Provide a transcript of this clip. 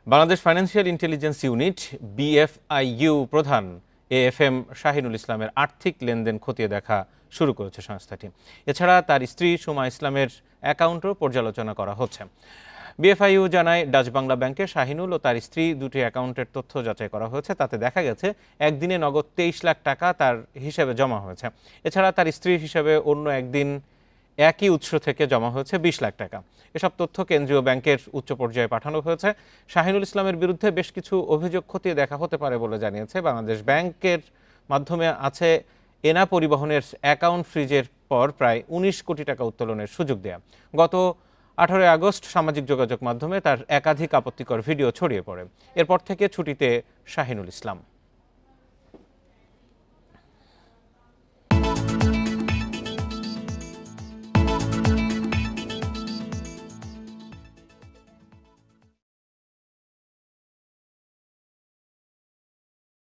Bangladesh financial intelligence unit BFIU প্রধান AFM Shahinul ইসলামের আর্থিক লেনদেন খতিয়ে দেখা শুরু করেছে সংস্থাটি। এছাড়া তার স্ত্রী সুমা ইসলামের অ্যাকাউন্টও পর্যালোচনা করা হচ্ছে। বিএফআইইউ জানায়, ডাচ বাংলা ব্যাংকে শাহিনুল ও তার স্ত্রী দুটি অ্যাকাউন্টের তথ্য যাচাই করা হয়েছে। তাতে দেখা গেছে একদিনে নগদ 23 লাখ টাকা তার হিসেবে জমা হয়েছে। এছাড়া তার স্ত্রীর হিসেবে অন্য একদিন একই উৎস থেকে জমা হয়েছে 20 লাখ টাকা। এসব তথ্য কেন্দ্রীয় ব্যাংকের উচ্চ পর্যায়ে পাঠানো হয়েছে। শাহিনুল ইসলামের বিরুদ্ধে বেশ কিছু অভিযোগ খতিয়ে দেখা হতে পারে বলে জানিয়েছে বাংলাদেশ ব্যাংকের মাধ্যমে আছে এনা পরিবহনের অ্যাকাউন্ট ফ্রিজের পর প্রায় 19 কোটি টাকা উত্তোলনের সুযোগ দেয়া। গত 18 আগস্ট সামাজিক যোগাযোগ মাধ্যমে তার একাধিক আপত্তিকর ভিডিও ছড়িয়ে পড়ে। এরপর থেকে ছুটিতে শাহিনুল ইসলাম।